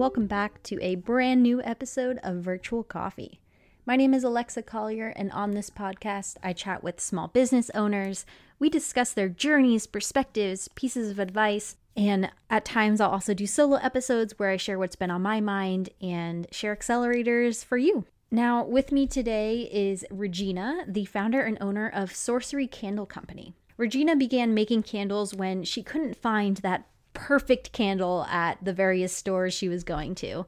welcome back to a brand new episode of Virtual Coffee. My name is Alexa Collier, and on this podcast, I chat with small business owners. We discuss their journeys, perspectives, pieces of advice, and at times I'll also do solo episodes where I share what's been on my mind and share accelerators for you. Now, with me today is Regina, the founder and owner of Sorcery Candle Co. Regina began making candles when she couldn't find that perfect candle at the various stores she was going to.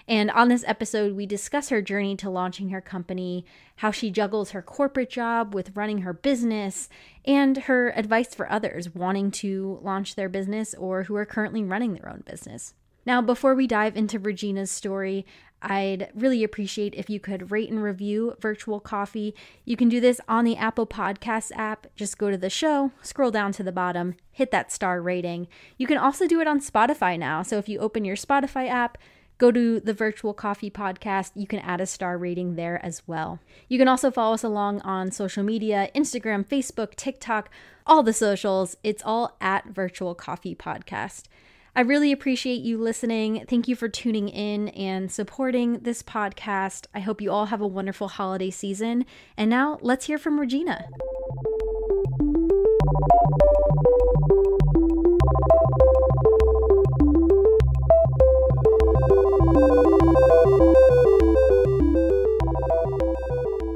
And on this episode, we discuss her journey to launching her company, how she juggles her corporate job with running her business, and her advice for others wanting to launch their business or who are currently running their own business. Now, before we dive into Regina's story, I'd really appreciate if you could rate and review Virtual Coffee. You can do this on the Apple Podcasts app. Just go to the show, scroll down to the bottom, hit that star rating. You can also do it on Spotify now. So if you open your Spotify app, go to the Virtual Coffee podcast, you can add a star rating there as well. You can also follow us along on social media, Instagram, Facebook, TikTok, all the socials. It's all at Virtual Coffee Podcast. I really appreciate you listening. Thank you for tuning in and supporting this podcast. I hope you all have a wonderful holiday season. And now let's hear from Regina.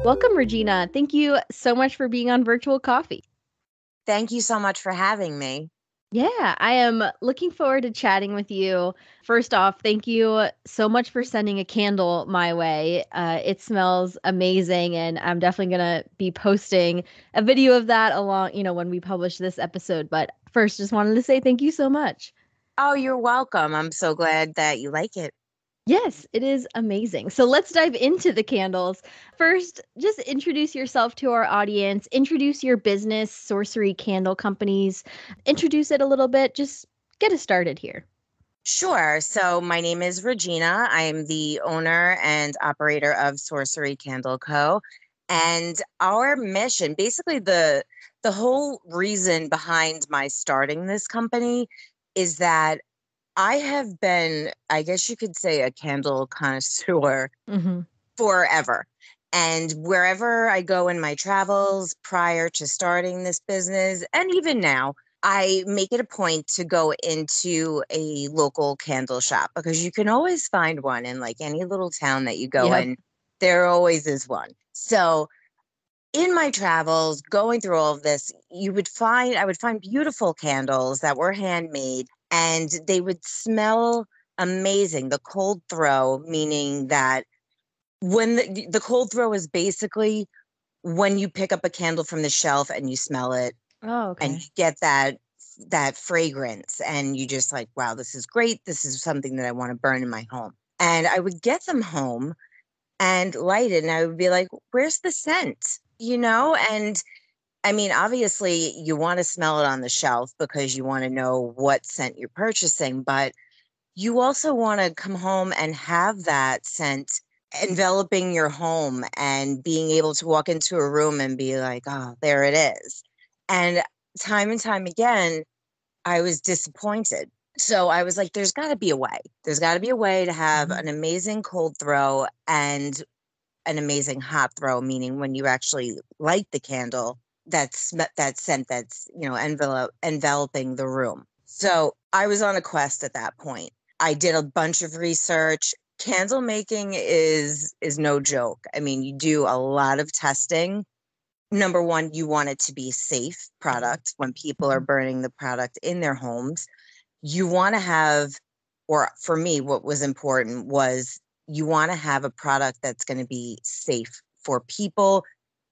Welcome, Regina. Thank you so much for being on Virtual Coffee. Thank you so much for having me. Yeah, I am looking forward to chatting with you. First off, thank you so much for sending a candle my way. It smells amazing, and I'm definitely going to be posting a video of that along, when we publish this episode. But first, just wanted to say thank you so much. Oh, you're welcome. I'm so glad that you like it. Yes, it is amazing. So let's dive into the candles. First, just introduce yourself to our audience. Introduce your business, Sorcery Candle Companies. Introduce it a little bit. Just get us started here. Sure. So my name is Regina. I'm the owner and operator of Sorcery Candle Co. And our mission, basically the whole reason behind my starting this company is that I have been, I guess you could say, a candle connoisseur forever. And wherever I go in my travels prior to starting this business, and even now, I make it a point to go into a local candle shop because you can always find one in like any little town that you go in. There always is one. So in my travels, going through all of this, I would find beautiful candles that were handmade. And they would smell amazing. The cold throw, meaning that when the cold throw is basically when you pick up a candle from the shelf and you smell it. Oh, okay. And you get that fragrance and you just like, wow, this is great. This is something that I want to burn in my home. And I would get them home and light it. And I would be like, where's the scent? And I mean, obviously, you want to smell it on the shelf because you want to know what scent you're purchasing, but you also want to come home and have that scent enveloping your home and being able to walk into a room and be like, oh, there it is. And time again, I was disappointed. So I was like, there's got to be a way. There's got to be a way to have an amazing cold throw and an amazing hot throw, meaning when you actually light the candle, that scent that's, enveloping the room. So I was on a quest at that point. I did a bunch of research. Candle making is no joke. I mean, you do a lot of testing. Number one, you want it to be safe product when people are burning the product in their homes. You want to have, or for me, what was important was you want to have a product that's going to be safe for people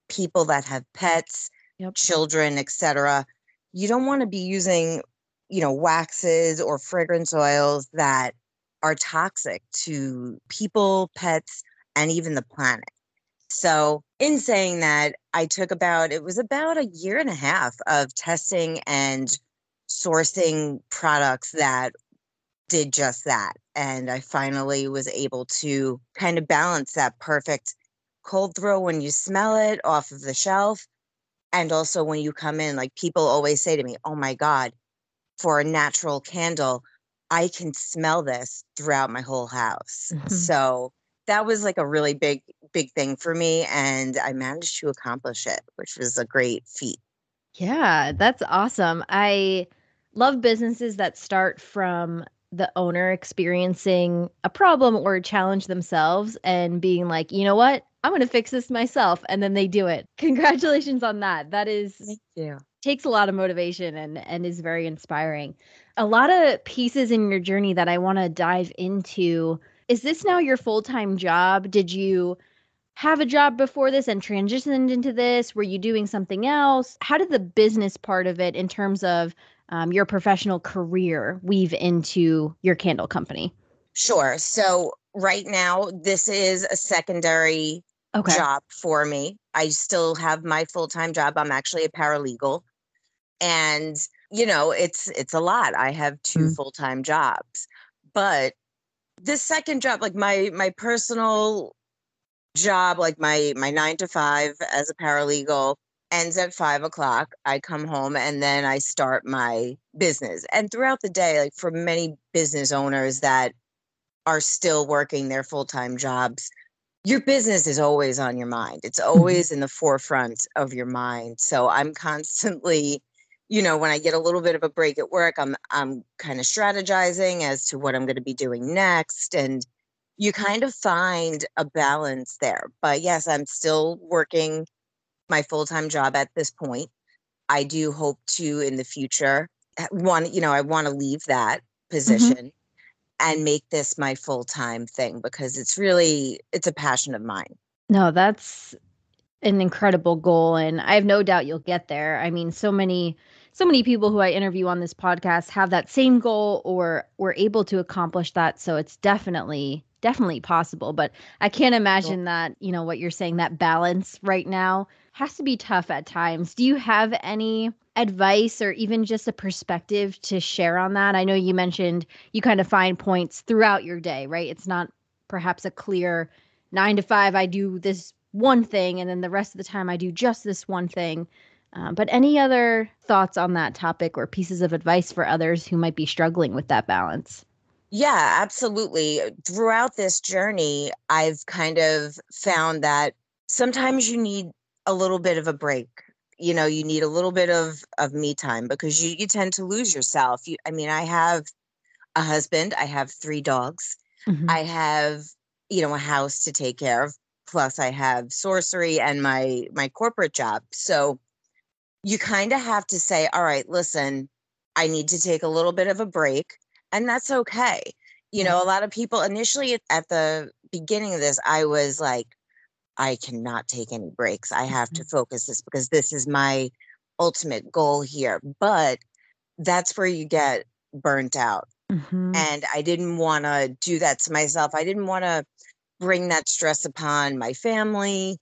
that have pets, children, etc. You don't want to be using, waxes or fragrance oils that are toxic to people, pets, and even the planet. So in saying that, it was about a year and a half of testing and sourcing products that did just that. And I finally was able to kind of balance that perfect cold throw when you smell it off of the shelf. And also when you come in, like people always say to me, oh my God, for a natural candle, I can smell this throughout my whole house. Mhm. So that was like a really big thing for me. And I managed to accomplish it, which was a great feat. Yeah, that's awesome. I love businesses that start from the owner experiencing a problem or a challenge themselves and being like, you know what? I'm going to fix this myself. And then they do it. Congratulations on that. That is Thank you. takes a lot of motivation and is very inspiring. A lot of pieces in your journey that I want to dive into. Is this now your full-time job? Did you have a job before this and transitioned into this? Were you doing something else? How did the business part of it, in terms of your professional career, weave into your candle company? Sure. So right now, this is a secondary Okay. job for me. I still have my full-time job. I'm actually a paralegal. And, it's a lot. I have two Mm. full-time jobs. But this second job, like my personal job, like my 9 to 5 as a paralegal, ends at 5 o'clock. I come home and then I start my business. And throughout the day, like for many business owners that are still working their full-time jobs, your business is always on your mind. It's Mhm. always in the forefront of your mind. So I'm constantly, when I get a little bit of a break at work, I'm kind of strategizing as to what I'm going to be doing next. And you kind of find a balance there. But yes, I'm still working my full-time job at this point. I do hope to in the future I want to leave that Mhm. position and make this my full-time thing because it's a passion of mine. No, that's an incredible goal, and I have no doubt you'll get there. I mean, so many people who I interview on this podcast have that same goal or were able to accomplish that, so it's definitely possible. But I can't Well, imagine that, what you're saying, that balance right now has to be tough at times. Do you have any advice or even just a perspective to share on that? I know you mentioned you kind of find points throughout your day, right? It's not perhaps a clear 9 to 5, I do this one thing, and then the rest of the time I do just this one thing. But any other thoughts on that topic or pieces of advice for others who might be struggling with that balance? yeah, absolutely. Throughout this journey, I've kind of found that sometimes you need a little bit of a break. You need a little bit of me time because you tend to lose yourself. I have a husband, I have 3 dogs, Hmm. I have, a house to take care of. Plus, I have sorcery and my corporate job. So you kind of have to say, all right, listen, I need to take a little bit of a break, and that's okay. Yeah. A lot of people initially at the beginning of this, I was like, I cannot take any breaks. I have to focus this because this is my ultimate goal here. But that's where you get burnt out. Hmm. And I didn't want to do that to myself. I didn't want to bring that stress upon my family.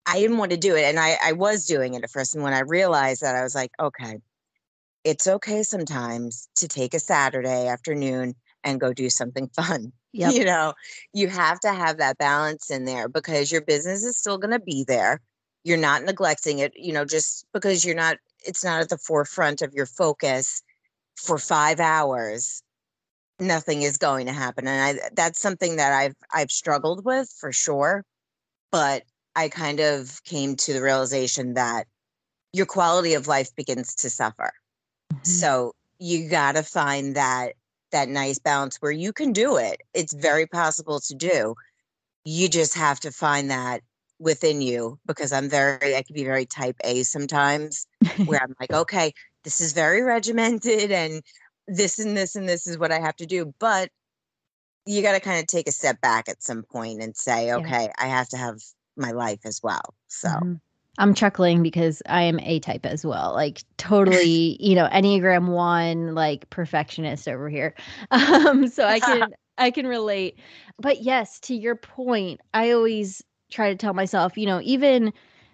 I didn't want to do it. And I was doing it at first. And when I realized that, I was like, okay, it's okay sometimes to take a Saturday afternoon and go do something fun. Yep. You have to have that balance in there because your business is still going to be there. You're not neglecting it, just because it's not at the forefront of your focus for 5 hours, nothing is going to happen. And that's something that I've struggled with for sure. But I kind of came to the realization that your quality of life begins to suffer. Hmm. So you got to find that nice balance where you can do it. It's very possible to do. You just have to find that within you because I can be very type A sometimes where I'm like, okay, this is very regimented and this and this and this is what I have to do. But you got to kind of take a step back at some point and say, Yeah. okay, I have to have my life as well. So, Hmm. I'm chuckling because I am A type as well. Like totally, Enneagram 1, like perfectionist over here. So I can relate. But yes, to your point, I always try to tell myself, even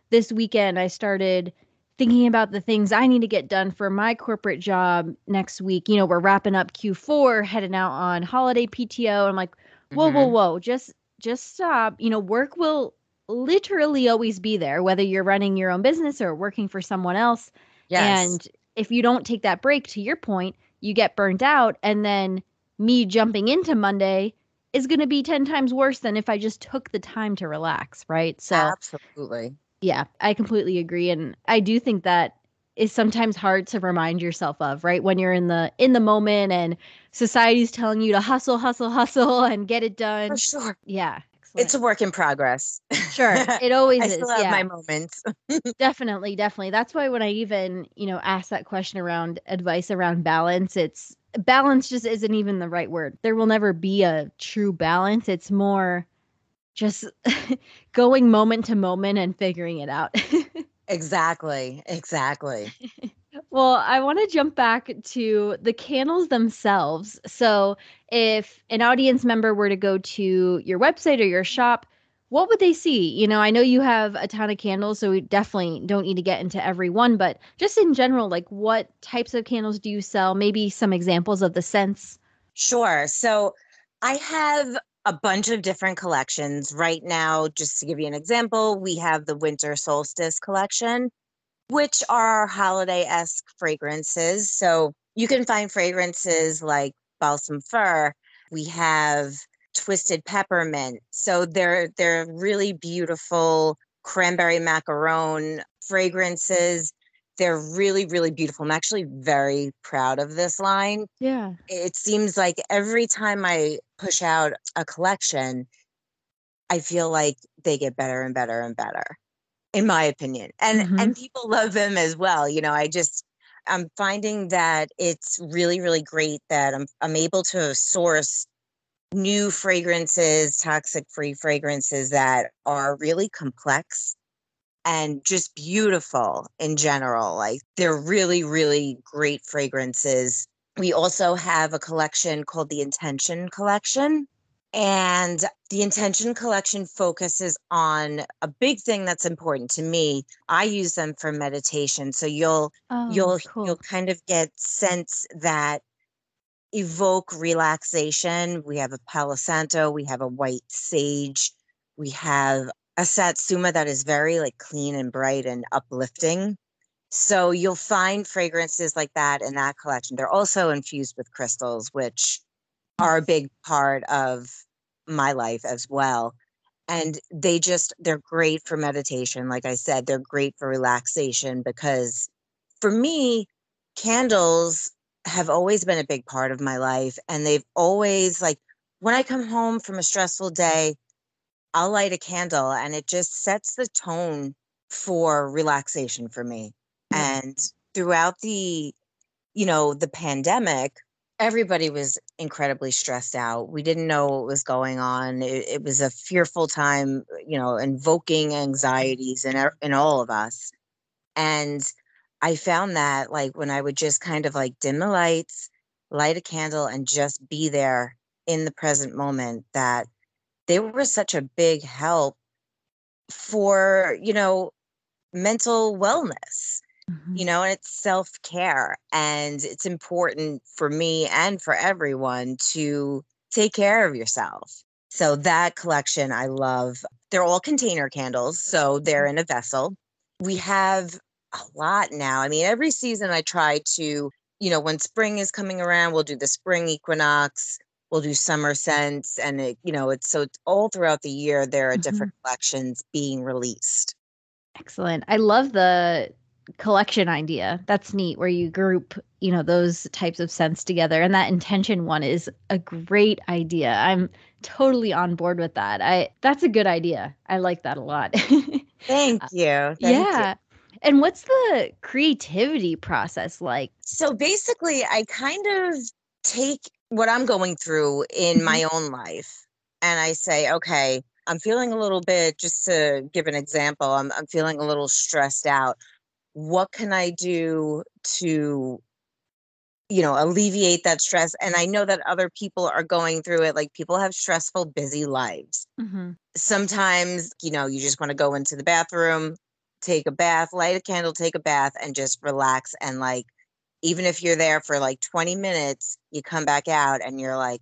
this weekend I started thinking about the things I need to get done for my corporate job next week. We're wrapping up Q4, heading out on holiday PTO. I'm like, whoa, whoa, hmm, whoa, just stop. Work will literally always be there, whether you're running your own business or working for someone else. yes. And if you don't take that break, to your point, you get burnt out. And then me jumping into Monday is going to be 10 times worse than if I just took the time to relax, right? So, Absolutely. yeah, I completely agree, and I do think that is sometimes hard to remind yourself of, right? When you're in the moment and society's telling you to hustle, hustle, hustle and get it For done. sure. Yeah, It's excellent. a work in progress. Sure, it always I still is. have my Yeah. moments. Definitely, definitely. That's why when I even, ask that question around advice around balance, it's balance just isn't even the right word. There will never be a true balance. It's more just going moment to moment and figuring it out. Exactly. Exactly. Well, I want to jump back to the candles themselves. So, if an audience member were to go to your website or your shop, what would they see? I know you have a ton of candles, so we definitely don't need to get into every one, but just in general, like what types of candles do you sell? Maybe some examples of the scents. Sure. So I have a bunch of different collections right now. Just to give you an example, we have the Winter Solstice collection, which are holiday-esque fragrances. So you can find fragrances like balsam fir. We have twisted peppermint. So they're really beautiful cranberry macaron fragrances. They're really, really beautiful. I'm actually very proud of this line. Yeah. It seems like every time I push out a collection, I feel like they get better and better and better, in my opinion. Mm-hmm. And people love them as well. I'm finding that it's really, really great that I'm able to source new fragrances, toxic free fragrances that are really complex and just beautiful in general. Like they're really, really great fragrances. We also have a collection called the Intention Collection. And the Intention Collection focuses on a big thing that's important to me. I use them for meditation. So you'll Oh, you'll you'll cool. kind of get scents that evoke relaxation. We have a Palo Santo, we have a white sage, we have a Satsuma that is very like clean and bright and uplifting. So you'll find fragrances like that in that collection. They're also infused with crystals, which are a Nice. big part of my life as well. And they're great for meditation. Like I said, they're great for relaxation because for me, candles have always been a big part of my life. And they've always, like, when I come home from a stressful day, I'll light a candle and it just sets the tone for relaxation for me. Yeah. And throughout the pandemic, everybody was incredibly stressed out. We didn't know what was going on. It was a fearful time, invoking anxieties in all of us. And I found that like when I would just kind of like dim the lights, light a candle, and just be there in the present moment, that they were such a big help for, mental wellness, Hmm. and it's self care. And it's important for me and for everyone to take care of yourself. So that collection I love. They're all container candles, so they're in a vessel. We have a lot now. I mean, every season I try to, when spring is coming around, we'll do the spring equinox, we'll do summer scents, and it's all throughout the year there are Hmm. different collections being released. Excellent. I love the collection idea. That's neat where you group, those types of scents together. And that intention one is a great idea. I'm totally on board with that. That's a good idea. I like that a lot. Thank Uh, you. Thank you. yeah. And what's the creativity process like? So basically, I kind of take what I'm going through in Mhm. my own life and I say, okay, I'm feeling a little bit, just to give an example, I'm feeling a little stressed out. What can I do to, alleviate that stress? And I know that other people are going through it. Like people have stressful, busy lives. Mhm. Sometimes, you just want to go into the bathroom, take a bath, light a candle, take a bath, and just relax. And like, even if you're there for like 20 minutes, you come back out and you're like,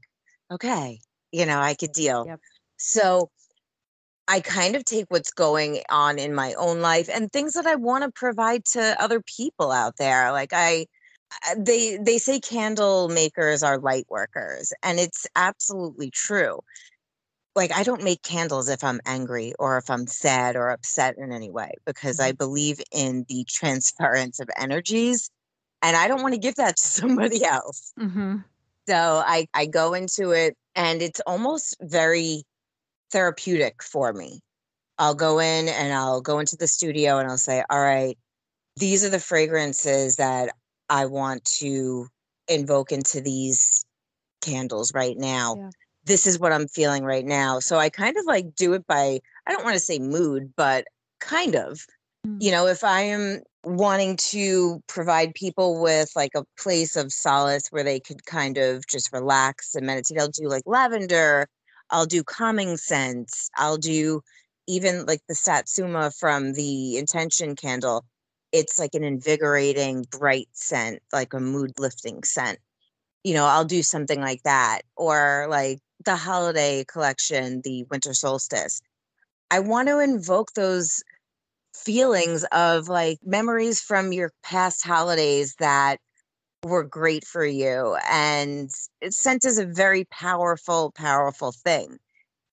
okay, I could deal. Yep. So I kind of take what's going on in my own life and things that I want to provide to other people out there. Like They say candle makers are light workers, and it's absolutely true. Like, I don't make candles if I'm angry or if I'm sad or upset in any way, because I believe in the transference of energies, and I don't want to give that to somebody else. Mm-hmm. So I go into it, and it's almost very therapeutic for me. I'll go in and I'll go into the studio and I'll say, all right, these are the fragrances that I want to invoke into these candles right now. Yeah. This is what I'm feeling right now. So I kind of like do it by, I don't want to say mood, but kind of. Mm. You know, if I am wanting to provide people with like a place of solace where they could kind of just relax and meditate, I'll do like lavender, I'll do calming scents, I'll do even like the Satsuma from the Intention candle. It's like an invigorating, bright scent, like a mood lifting scent. You know, I'll do something like that. Or like the holiday collection, the winter solstice. I want to invoke those feelings of like memories from your past holidays that were great for you. And scent is a very powerful, powerful thing.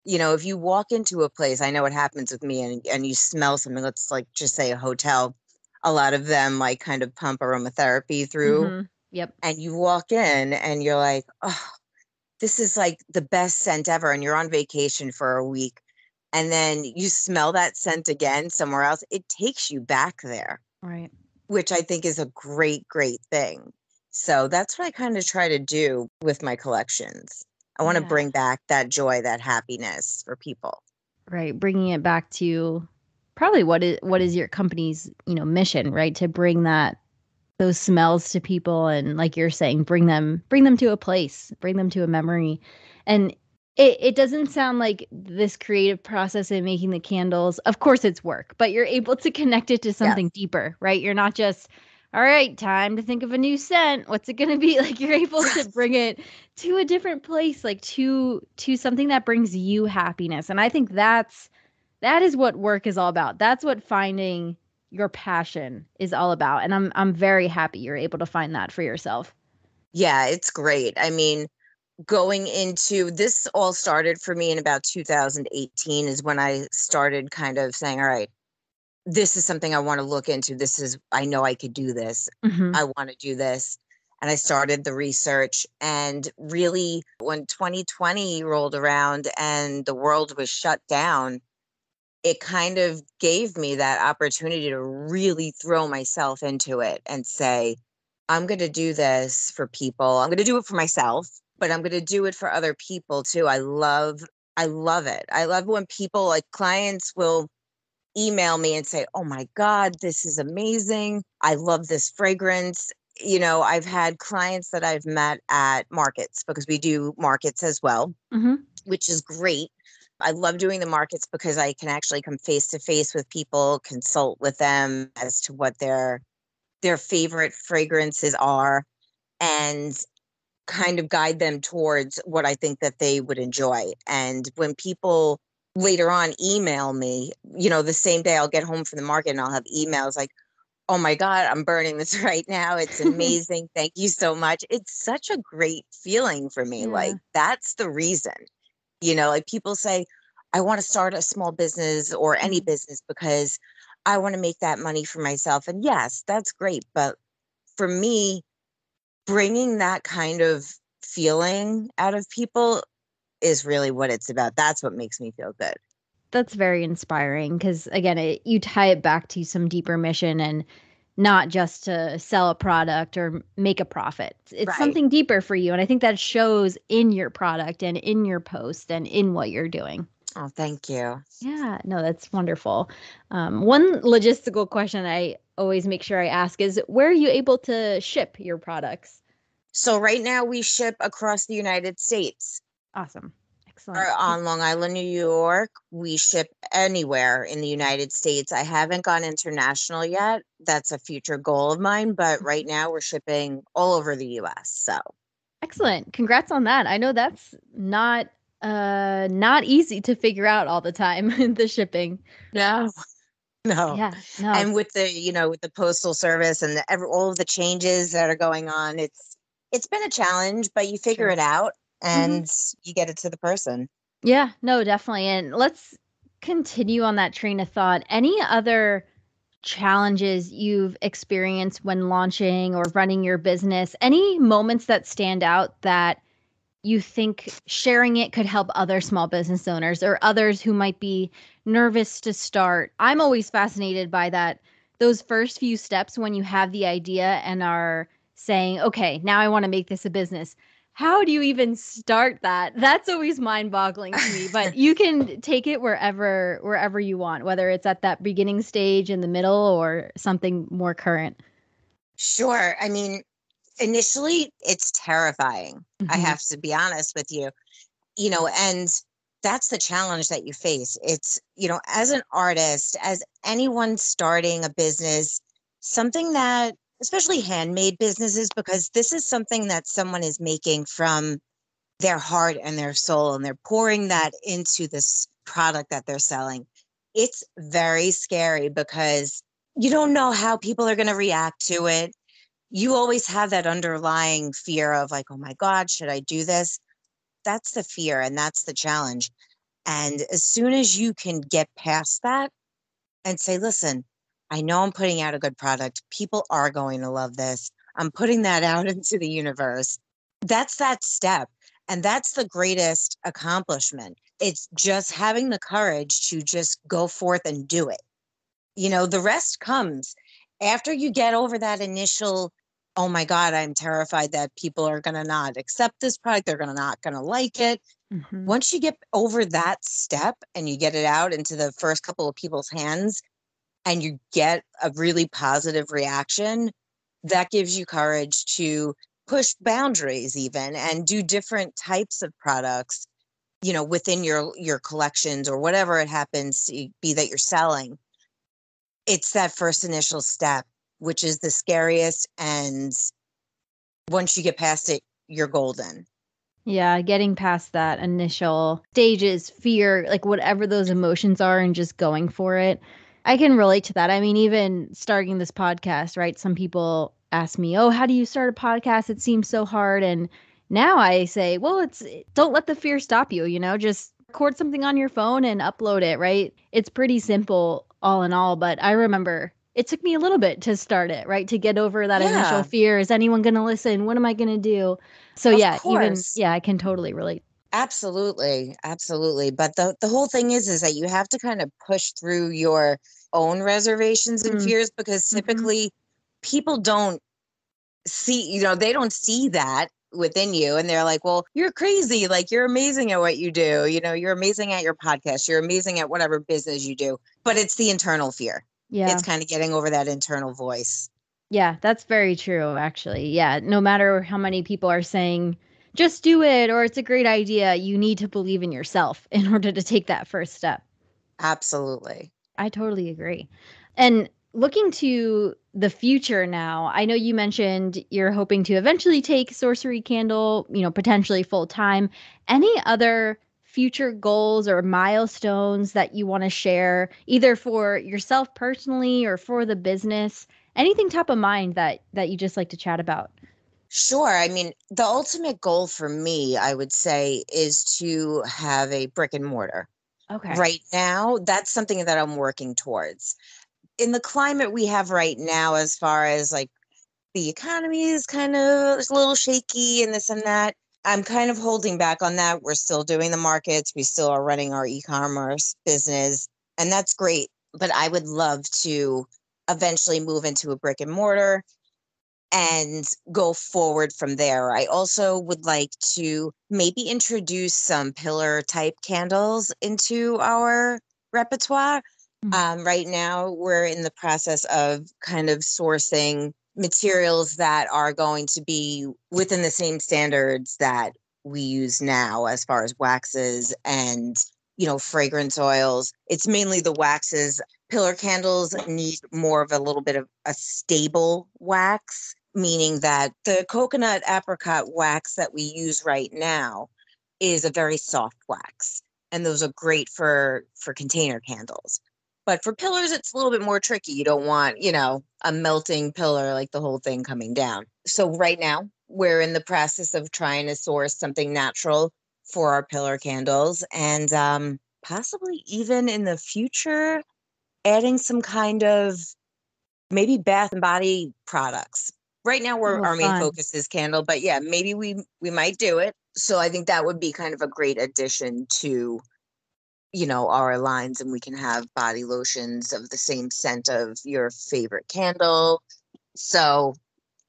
You know, if you walk into a place, I know what happens with me, and you smell something, let's like just say a hotel, a lot of them like kind of pump aromatherapy through, Mm-hmm. Yep. and you walk in and you're like, oh, this is like the best scent ever. And you're on vacation for a week. And then you smell that scent again somewhere else. It takes you back there, Right. which I think is a great, great thing. So that's what I kind of try to do with my collections. I want to Yeah. bring back that joy, that happiness for people. Right. Bringing it back to probably what is your company's, mission, right? To bring those smells to people, and like you're saying, bring them to a place, bring them to a memory. And it doesn't sound like this creative process in making the candles, of course it's work, but you're able to connect it to Yes. something deeper, right? You're not just, all right, time to think of a new scent, what's it going to be? Like, you're able to bring it to a different place, like to something that brings you happiness. And I think that is what work is all about. That's what finding your passion is all about. And I'm very happy you're able to find that for yourself. Yeah, it's great. I mean, going into this all started for me in about 2018 is when I started kind of saying, all right, this is something I want to look into. This is, I know I could do this. Hmm. I want to do this. And I started the research. And really, when 2020 rolled around and the world was shut down, it kind of gave me that opportunity to really throw myself into it and say, I'm going to do this for people. I'm going to do it for myself, but I'm going to do it for other people too. I love it. I love when people, like clients, will email me and say, "Oh my God, this is amazing. I love this fragrance." You know, I've had clients that I've met at markets, because we do markets as well, Hmm. which is great. I love doing the markets because I can actually come face to face with people, consult with them as to what their favorite fragrances are, and kind of guide them towards what I think that they would enjoy. And when people later on email me, you know, the same day I'll get home from the market and I'll have emails like, "Oh my God, I'm burning this right now. It's amazing. Thank you so much." It's such a great feeling for me. Yeah. Like, that's the reason. You know, like people say, I want to start a small business or any Mhm. business because I want to make that money for myself. And yes, that's great. But for me, bringing that kind of feeling out of people is really what it's about. That's what makes me feel good. That's very inspiring because, again, you tie it back to some deeper mission and not just to sell a product or make a profit. It's Right. something deeper for you. And I think that shows in your product and in your post and in what you're doing. Oh, thank you. Yeah, no, that's wonderful. One logistical question I always make sure I ask is, where are you able to ship your products? So right now we ship across the United States. Awesome. Or Excellent. on Long Island, New York. We ship anywhere in the United States. I haven't gone international yet. That's a future goal of mine, but right now we're shipping all over the US. So, Excellent. Congrats on that. I know that's not easy to figure out all the time, the shipping. no. No. Yeah, no, And with the, with the postal service and all of the changes that are going on, it's been a challenge, but you figure sure. it out Hmm. and you get it to the person. Yeah, no, definitely. And let's continue on that train of thought. Any other challenges you've experienced when launching or running your business? Any moments that stand out that you think sharing it could help other small business owners or others who might be nervous to start? I'm always fascinated by that, those first few steps when you have the idea and are saying, okay, now I want to make this a business. How do you even start that? That's always mind-boggling to me, but you can take it wherever you want, whether it's at that beginning stage, in the middle, or something more current. Sure. I mean, initially, it's terrifying. I Hmm. have to be honest with you, and that's the challenge that you face. It's, as an artist, as anyone starting a business, something that, especially handmade businesses, because this is something that someone is making from their heart and their soul, and they're pouring that into this product that they're selling. It's very scary because you don't know how people are going to react to it. You always have that underlying fear of like, oh my God, should I do this? That's the fear and that's the challenge. And as soon as you can get past that and say, listen, I know I'm putting out a good product. People are going to love this. I'm putting that out into the universe. That's that step. And that's the greatest accomplishment. It's just having the courage to just go forth and do it. The rest comes after you get over that initial, oh my God, I'm terrified that people are going to not accept this product. They're going to not going to like it. Hmm. Once you get over that step and you get it out into the first couple of people's hands and you get a really positive reaction, that gives you courage to push boundaries even and do different types of products, within your collections or whatever it happens to be that you're selling. It's that first initial step, which is the scariest. And once you get past it, you're golden. Yeah, getting past that initial stages, fear, like whatever those emotions are, and just going for it. I can relate to that. I mean, even starting this podcast, right? Some people ask me, "Oh, how do you start a podcast? It seems so hard." And now I say, "Well, don't let the fear stop you, just record something on your phone and upload it, right? It's pretty simple all in all, but I remember it took me a little bit to start it, right? To get over that initial Yeah, fear. Is anyone going to listen? What am I going to do? So of yeah, even course. yeah, I can totally relate. Absolutely, absolutely. But the whole thing is that you have to kind of push through your own reservations and Mm, fears because mhm. typically people don't see, they don't see that within you and they're like, "Well, you're crazy. Like you're amazing at what you do. You're amazing at your podcast. You're amazing at whatever business you do." But it's the internal fear. It's Yeah. kind of getting over that internal voice. Yeah, that's very true, actually. Yeah, no matter how many people are saying, just do it, or it's a great idea, you need to believe in yourself in order to take that first step. Absolutely. I totally agree. And looking to the future now, I know you mentioned you're hoping to eventually take Sorcery Candle, potentially full time. Any other future goals or milestones that you want to share, either for yourself personally or for the business? Anything top of mind that you just like to chat about? Sure. I mean, the ultimate goal for me, I would say, is to have a brick and mortar. Okay. Right now, that's something that I'm working towards. In the climate we have right now, as far as like the economy is kind of a little shaky and this and that, I'm kind of holding back on that. We're still doing the markets, we still are running our e-commerce business, and that's great. But I would love to eventually move into a brick and mortar and go forward from there. I also would like to maybe introduce some pillar type candles into our repertoire. Mm. Right now, we're in the process of kind of sourcing materials that are going to be within the same standards that we use now, as far as waxes and fragrance oils. It's mainly the waxes. Pillar candles need more of a little bit of a stable wax, meaning that the coconut apricot wax that we use right now is a very soft wax, and those are great for container candles. But for pillars, it's a little bit more tricky. You don't want, a melting pillar, like the whole thing coming down. So right now, we're in the process of trying to source something natural for our pillar candles, and possibly even in the future, adding some kind of maybe bath and body products. Right now, Oh, our main fun. focus is candle, but yeah, maybe we might do it. So I think that would be kind of a great addition to our lines, and we can have body lotions of the same scent of your favorite candle. So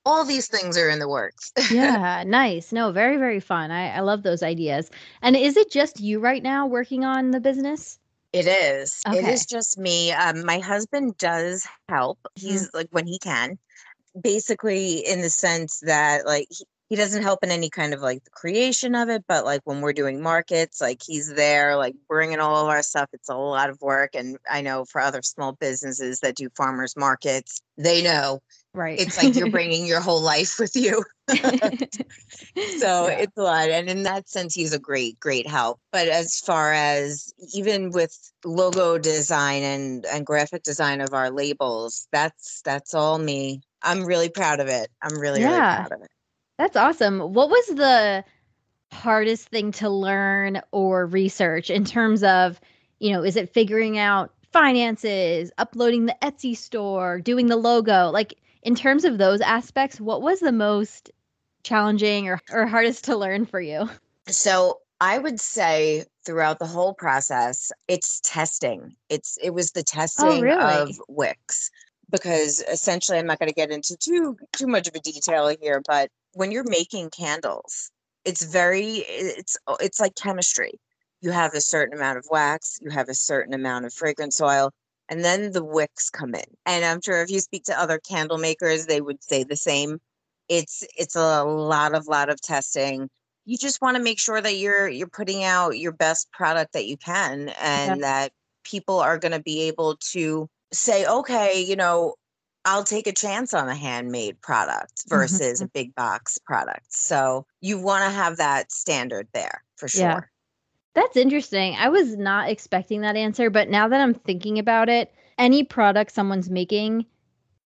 all these things are in the works. Yeah, nice. No, very, very fun. I love those ideas. And is it just you right now working on the business? It is. It is Okay. just me. My husband does help. Mhm. He's like when he can, basically in the sense that like he doesn't help in any kind of like the creation of it, but like when we're doing markets, like he's there like bringing all of our stuff. It's a lot of work, and I know for other small businesses that do farmers markets, they know Right. it's like you're bringing your whole life with you. So Yeah. it's a lot, and in that sense he's a great help. But as far as even with logo design and graphic design of our labels, that's all me. I'm really proud of it. I'm really Yeah. proud of it. That's awesome. What was the hardest thing to learn or research in terms of, is it figuring out finances, uploading the Etsy store, doing the logo? Like in terms of those aspects, what was the most challenging or hardest to learn for you? So I would say throughout the whole process, it's testing. It was the Oh, testing of really? wicks, because essentially I'm not going to get into too much of a detail here, but when you're making candles, it's like chemistry. You have a certain amount of wax, you have a certain amount of fragrance oil, and then the wicks come in. And I'm sure if you speak to other candle makers, they would say the same. It's a lot of testing. You just want to make sure that you're putting out your best product that you can, Yeah. and that people are going to be able to say, okay, I'll take a chance on a handmade product versus Mhm. a big box product. So you want to have that standard there for Yeah. sure. That's interesting. I was not expecting that answer, but now that I'm thinking about it, any product someone's making,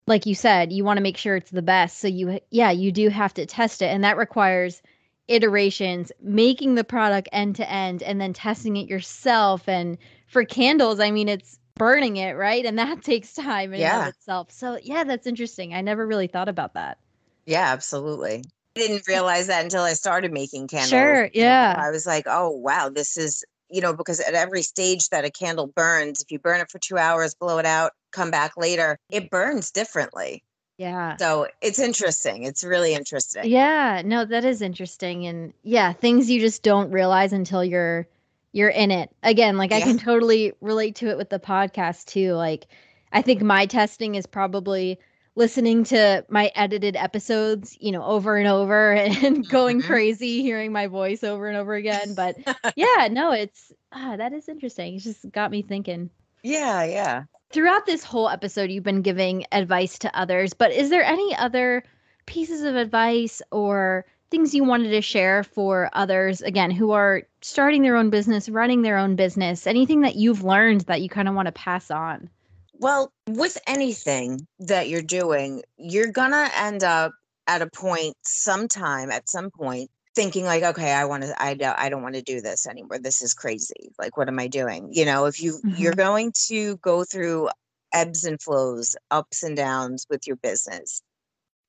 like you said, you want to make sure it's the best. So yeah, you do have to test it. And that requires iterations, making the product end to end and then testing it yourself. And for candles, I mean, it's burning it, right? And that takes time in and of Yeah. itself. So yeah, that's interesting. I never really thought about that. Yeah, absolutely. I didn't realize that until I started making candles. Sure. Yeah. I was like, oh, wow, this is, because at every stage that a candle burns, if you burn it for 2 hours, blow it out, come back later, it burns differently. Yeah. So it's interesting. It's really interesting. Yeah, no, that is interesting. And yeah, things you just don't realize until you're in it. Again, like I Yeah. can totally relate to it with the podcast too. Like I think my testing is probably listening to my edited episodes, over and over and going Mhm. crazy hearing my voice over and over again. But yeah, no, it's that is interesting. It just got me thinking. Yeah, yeah. Throughout this whole episode, you've been giving advice to others, but is there any other pieces of advice or things you wanted to share for others, again, who are starting their own business, running their own business? Anything that you've learned that you kind of want to pass on? Well, with anything that you're doing, you're gonna end up at a point sometime at some point thinking like, okay, I don't want to do this anymore. This is crazy. Like, what am I doing? If you're Hmm. going to go through ebbs and flows, ups and downs with your business,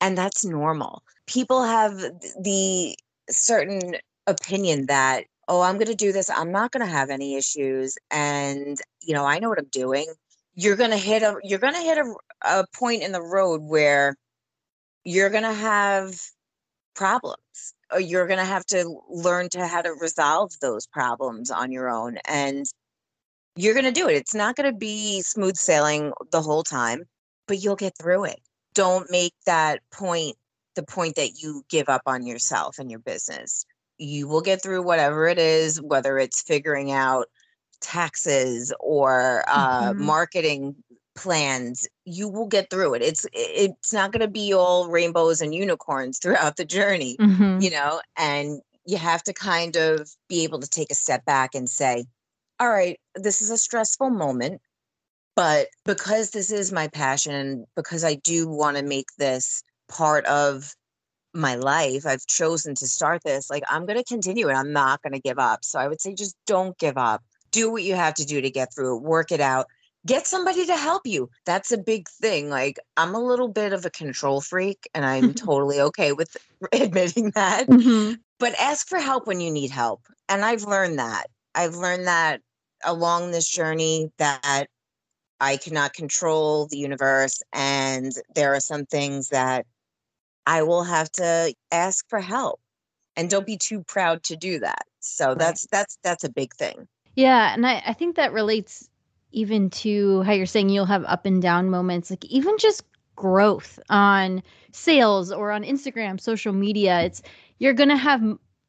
and that's normal. People have the certain opinion that, oh, I'm going to do this, I'm not going to have any issues, and I know what I'm doing. You're going to hit a point in the road where you're going to have problems, or you're going to have to learn to how to resolve those problems on your own, and you're going to do it. It's not going to be smooth sailing the whole time, but you'll get through it. Don't make that point the point that you give up on yourself and your business. You will get through whatever it is, whether it's figuring out taxes or Hmm. marketing plans. You will get through it. It's not going to be all rainbows and unicorns throughout the journey, Hmm. and you have to kind of be able to take a step back and say, all right, this is a stressful moment, But because this is my passion, because I do want to make this part of my life, I've chosen to start this. Like, I'm going to continue it. I'm not going to give up. So I would say just don't give up. Do what you have to do to get through it. Work it out. Get somebody to help you. That's a big thing. Like, I'm a little bit of a control freak, and I'm totally okay with admitting that. Mm-hmm. But ask for help when you need help. And I've learned that. I've learned that along this journey, that I cannot control the universe. And there are some things that I will have to ask for help, and don't be too proud to do that. So Right. that's a big thing. Yeah, and I think that relates even to how you're saying you'll have up and down moments, like even just growth on sales or on Instagram, social media. It's you're gonna have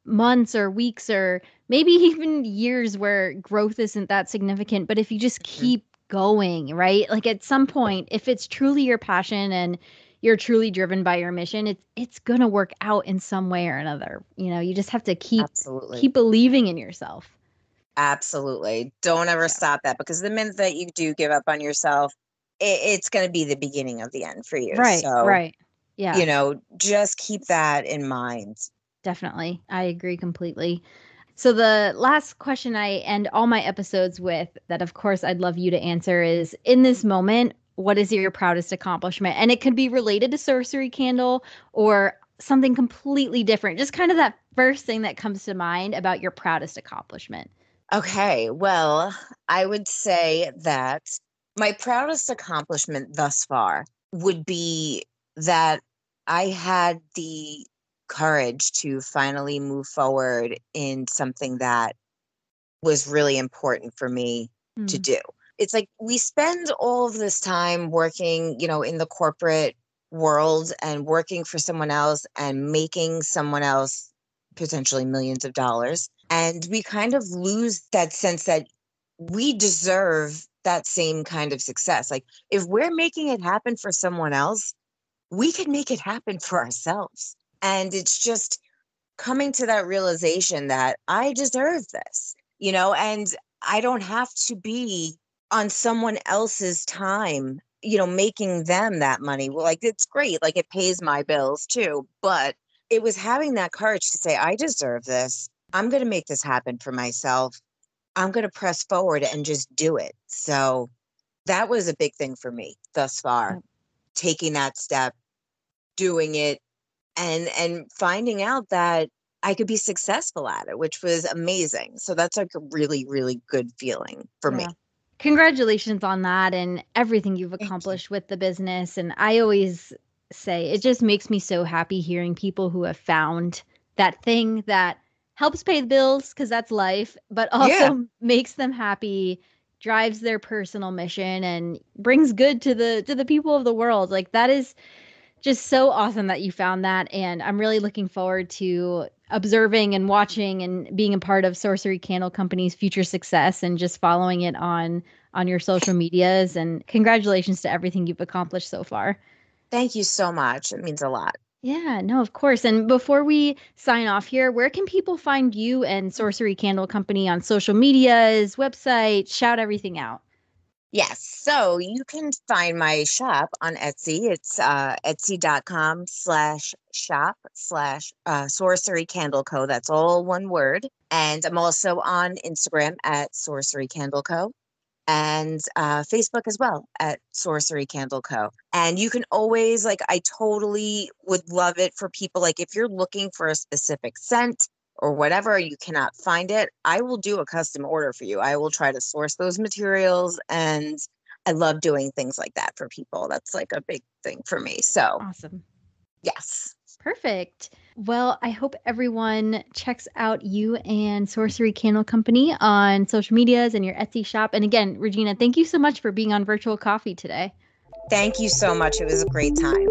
months or weeks or maybe even years where growth isn't that significant. But if you just Mhm. keep going, right? Like at some point, if it's truly your passion and you're truly driven by your mission, it's gonna work out in some way or another. You just have to Absolutely. keep believing in yourself. Absolutely. Don't ever Yeah. stop that, because the minute that you do give up on yourself, it's going to be the beginning of the end for you. Right, So, right. Yeah, just keep that in mind. definitely. I agree completely. So the last question I end all my episodes with, that of course I'd love you to answer, is in this moment, what is your proudest accomplishment? And it could be related to Sorcery Candle or something completely different. Just kind of that first thing that comes to mind about your proudest accomplishment. Okay. Well, I would say that my proudest accomplishment thus far would be that I had the courage to finally move forward in something that was really important for me to Mm, do. It's like we spend all of this time working, in the corporate world and working for someone else and making someone else potentially millions of dollars. And we kind of lose that sense that we deserve that same kind of success. Like, if we're making it happen for someone else, we can make it happen for ourselves. And it's just coming to that realization that I deserve this, and I don't have to be on someone else's time, making them that money. Well, like, it's great. Like, it pays my bills too. But it was having that courage to say, I deserve this. I'm going to make this happen for myself. I'm going to press forward and just do it. So that was a big thing for me thus far, yep. taking that step, doing it, and finding out that I could be successful at it, which was amazing. So that's like a really, really good feeling for me. Yeah. Congratulations on that and everything you've Thank you. accomplished with the business. And I always say it just makes me so happy hearing people who have found that thing that helps pay the bills because that's life, but Yeah. also makes them happy, drives their personal mission and brings good to the people of the world. Like that is just so awesome that you found that. And I'm really looking forward to observing and watching and being a part of Sorcery Candle Company's future success and just following it on your social medias. And congratulations to everything you've accomplished so far. Thank you so much. It means a lot. Yeah, no, of course. And before we sign off here, where can people find you and Sorcery Candle Company on social medias, website, shout everything out? Yes. So you can find my shop on Etsy. It's etsy.com/shop/, Sorcery Candle Co. That's all one word. And I'm also on Instagram at Sorcery Candle Co. And Facebook as well at Sorcery Candle Co. And you can always, like, I totally would love it for people, like, if you're looking for a specific scent or whatever, you cannot find it, I will do a custom order for you. I will try to source those materials. And I love doing things like that for people. That's like a big thing for me. So, Awesome. yes. Perfect. Well, I hope everyone checks out you and Sorcery Candle Company on social medias and your Etsy shop. And again, Regina, thank you so much for being on Virtual Coffee today. Thank you so much. It was a great time.